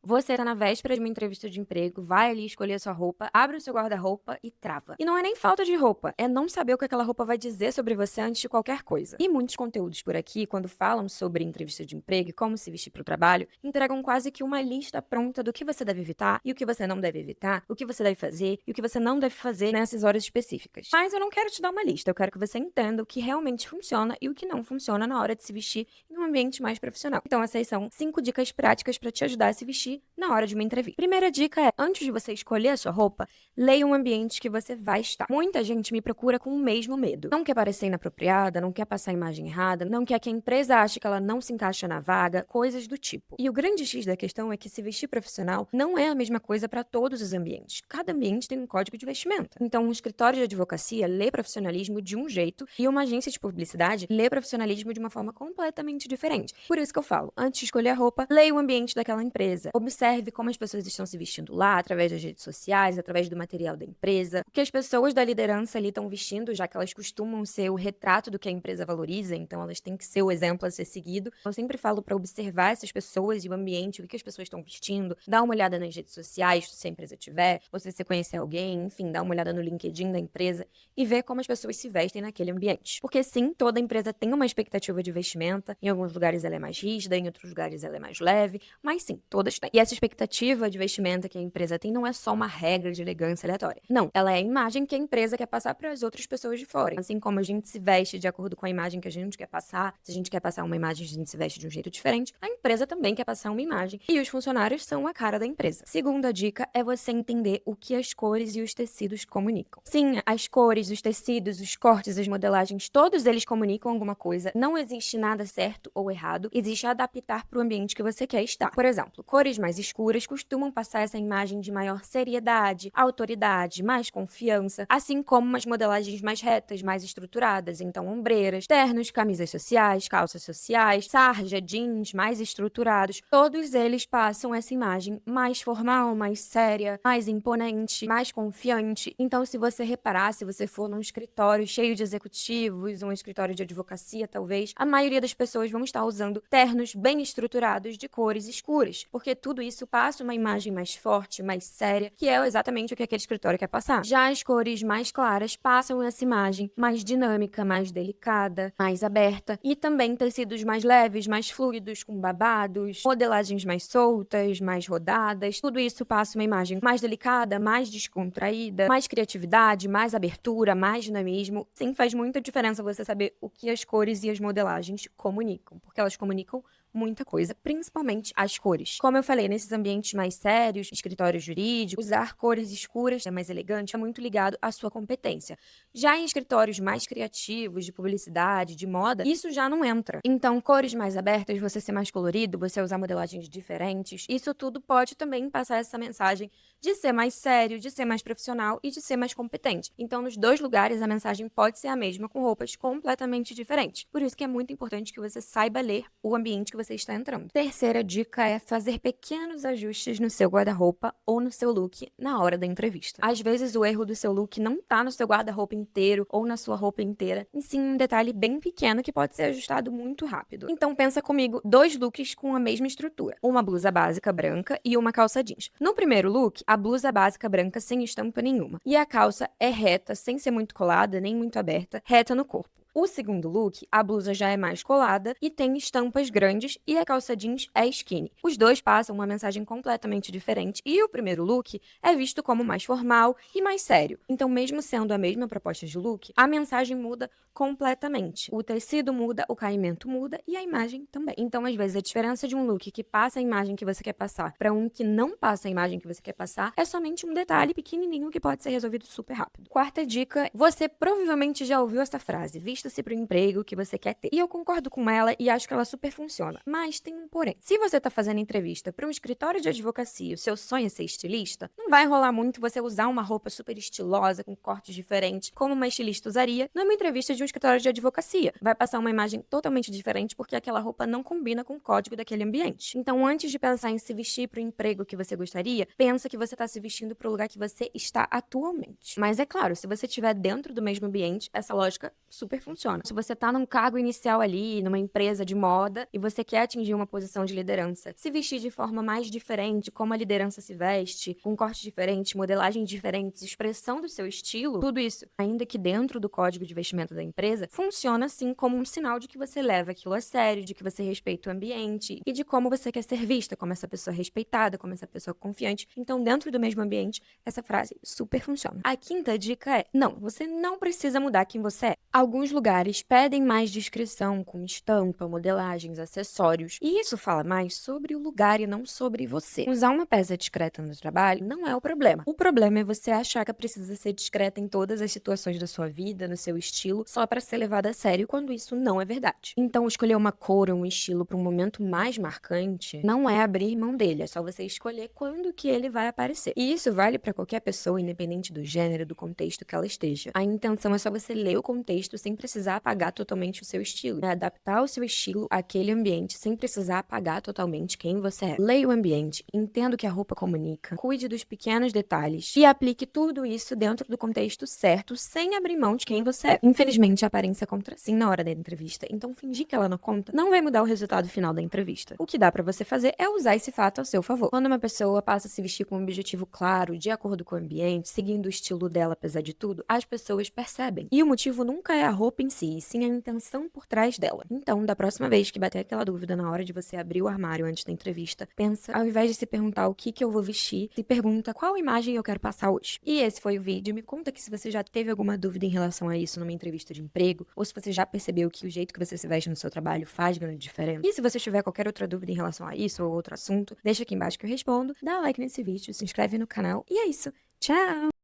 Você tá na véspera de uma entrevista de emprego, vai ali escolher a sua roupa, abre o seu guarda-roupa e trava. E não é nem falta de roupa, é não saber o que aquela roupa vai dizer sobre você antes de qualquer coisa. E muitos conteúdos por aqui, quando falam sobre entrevista de emprego e como se vestir para o trabalho, entregam quase que uma lista pronta do que você deve evitar e o que você não deve evitar, o que você deve fazer e o que você não deve fazer nessas horas específicas. Mas eu não quero te dar uma lista, eu quero que você entenda o que realmente funciona e o que não funciona na hora de se vestir em um ambiente mais profissional. Então, essas são 5 dicas práticas para te ajudar a se vestir na hora de uma entrevista. Primeira dica é, antes de você escolher a sua roupa, leia o ambiente que você vai estar. Muita gente me procura com o mesmo medo. Não quer parecer inapropriada, não quer passar a imagem errada, não quer que a empresa ache que ela não se encaixa na vaga, coisas do tipo. E o grande X da questão é que se vestir profissional não é a mesma coisa para todos os ambientes. Cada ambiente tem um código de vestimenta. Então, um escritório de advocacia lê profissionalismo de um jeito e uma agência de publicidade lê profissionalismo de uma forma completamente diferente. Por isso que eu falo, antes de escolher a roupa, leia o ambiente daquela empresa. Observe como as pessoas estão se vestindo lá, através das redes sociais, através do material da empresa, o que as pessoas da liderança ali estão vestindo, já que elas costumam ser o retrato do que a empresa valoriza, então elas têm que ser o exemplo a ser seguido. Eu sempre falo para observar essas pessoas e o ambiente, o que as pessoas estão vestindo, dá uma olhada nas redes sociais, se a empresa tiver, ou se você conhecer alguém, enfim, dá uma olhada no LinkedIn da empresa e ver como as pessoas se vestem naquele ambiente. Porque sim, toda empresa tem uma expectativa de vestimenta, em alguns lugares ela é mais rígida, em outros lugares ela é mais leve, mas sim, todas têm. E essa expectativa de vestimenta que a empresa tem não é só uma regra de elegância aleatória. Não, ela é a imagem que a empresa quer passar para as outras pessoas de fora. Assim como a gente se veste de acordo com a imagem que a gente quer passar, se a gente quer passar uma imagem, a gente se veste de um jeito diferente, a empresa também quer passar uma imagem. E os funcionários são a cara da empresa. Segunda dica é você entender o que as cores e os tecidos comunicam. Sim, as cores, os tecidos, os cortes, as modelagens, todos eles comunicam alguma coisa. Não existe nada certo ou errado, existe adaptar para o ambiente que você quer estar. Por exemplo, cores mais escuras costumam passar essa imagem de maior seriedade, autoridade, mais confiança, assim como umas modelagens mais retas, mais estruturadas, então ombreiras, ternos, camisas sociais, calças sociais, sarja, jeans mais estruturados, todos eles passam essa imagem mais formal, mais séria, mais imponente, mais confiante. Então, se você reparar, se você for num escritório cheio de executivos, um escritório de advocacia, talvez, a maioria das pessoas vão estar usando ternos bem estruturados de cores escuras, porque tudo isso passa uma imagem mais forte, mais séria, que é exatamente o que aquele escritório quer passar. Já as cores mais claras passam essa imagem mais dinâmica, mais delicada, mais aberta, e também tecidos mais leves, mais fluidos, com babados, modelagens mais soltas, mais rodadas. Tudo isso passa uma imagem mais delicada, mais descontraída, mais criatividade, mais abertura, mais dinamismo. Sim, faz muita diferença você saber o que as cores e as modelagens comunicam, porque elas comunicam muita coisa, principalmente as cores. Como eu falei, nesses ambientes mais sérios, escritórios jurídicos, usar cores escuras é mais elegante, é muito ligado à sua competência. Já em escritórios mais criativos, de publicidade, de moda, isso já não entra. Então, cores mais abertas, você ser mais colorido, você usar modelagens diferentes, isso tudo pode também passar essa mensagem de ser mais sério, de ser mais profissional e de ser mais competente. Então, nos dois lugares, a mensagem pode ser a mesma, com roupas completamente diferentes. Por isso que é muito importante que você saiba ler o ambiente que você está entrando. Terceira dica é fazer pequenos ajustes no seu guarda-roupa ou no seu look na hora da entrevista. Às vezes, o erro do seu look não tá no seu guarda-roupa inteiro ou na sua roupa inteira, e sim um detalhe bem pequeno que pode ser ajustado muito rápido. Então, pensa comigo, dois looks com a mesma estrutura. Uma blusa básica branca e uma calça jeans. No primeiro look, a blusa básica branca sem estampa nenhuma. E a calça é reta, sem ser muito colada, nem muito aberta, reta no corpo. O segundo look, a blusa já é mais colada e tem estampas grandes e a calça jeans é skinny. Os dois passam uma mensagem completamente diferente e o primeiro look é visto como mais formal e mais sério. Então, mesmo sendo a mesma proposta de look, a mensagem muda completamente. O tecido muda, o caimento muda e a imagem também. Então, às vezes, a diferença de um look que passa a imagem que você quer passar para um que não passa a imagem que você quer passar é somente um detalhe pequenininho que pode ser resolvido super rápido. Quarta dica, você provavelmente já ouviu essa frase: vista-se para o emprego que você quer ter. E eu concordo com ela e acho que ela super funciona. Mas tem um porém. Se você está fazendo entrevista para um escritório de advocacia e o seu sonho é ser estilista, não vai rolar muito você usar uma roupa super estilosa, com cortes diferentes, como uma estilista usaria numa entrevista de um escritório de advocacia. Vai passar uma imagem totalmente diferente porque aquela roupa não combina com o código daquele ambiente. Então, antes de pensar em se vestir para o emprego que você gostaria, pensa que você está se vestindo para o lugar que você está atualmente. Mas é claro, se você estiver dentro do mesmo ambiente, essa lógica super funciona. funciona. Se você tá num cargo inicial ali, numa empresa de moda, e você quer atingir uma posição de liderança, se vestir de forma mais diferente, como a liderança se veste, com cortes diferentes, modelagens diferentes, expressão do seu estilo, tudo isso, ainda que dentro do código de vestimenta da empresa, funciona sim como um sinal de que você leva aquilo a sério, de que você respeita o ambiente e de como você quer ser vista, como essa pessoa respeitada, como essa pessoa confiante. Então, dentro do mesmo ambiente, essa frase super funciona. A quinta dica é: não, você não precisa mudar quem você é. Alguns lugares pedem mais discrição, com estampa, modelagens, acessórios, e isso fala mais sobre o lugar e não sobre você. Usar uma peça discreta no trabalho não é o problema. O problema é você achar que precisa ser discreta em todas as situações da sua vida, no seu estilo, só para ser levada a sério, quando isso não é verdade. Então, escolher uma cor ou um estilo para um momento mais marcante não é abrir mão dele, é só você escolher quando que ele vai aparecer. E isso vale para qualquer pessoa, independente do gênero, do contexto que ela esteja. A intenção é só você ler o contexto sem precisar apagar totalmente o seu estilo. É adaptar o seu estilo àquele ambiente sem precisar apagar totalmente quem você é. Leia o ambiente, entenda o que a roupa comunica, cuide dos pequenos detalhes e aplique tudo isso dentro do contexto certo, sem abrir mão de quem você é. Infelizmente, a aparência conta sim na hora da entrevista, então fingir que ela não conta não vai mudar o resultado final da entrevista. O que dá pra você fazer é usar esse fato ao seu favor. Quando uma pessoa passa a se vestir com um objetivo claro, de acordo com o ambiente, seguindo o estilo dela apesar de tudo, as pessoas percebem. E o motivo nunca é a roupa em si, e sim a intenção por trás dela. Então, da próxima vez que bater aquela dúvida na hora de você abrir o armário antes da entrevista, pensa, ao invés de se perguntar o que eu vou vestir, se pergunta qual imagem eu quero passar hoje. E esse foi o vídeo. Me conta aqui se você já teve alguma dúvida em relação a isso numa entrevista de emprego, ou se você já percebeu que o jeito que você se veste no seu trabalho faz grande diferença. E se você tiver qualquer outra dúvida em relação a isso ou outro assunto, deixa aqui embaixo que eu respondo, dá like nesse vídeo, se inscreve no canal e é isso. Tchau!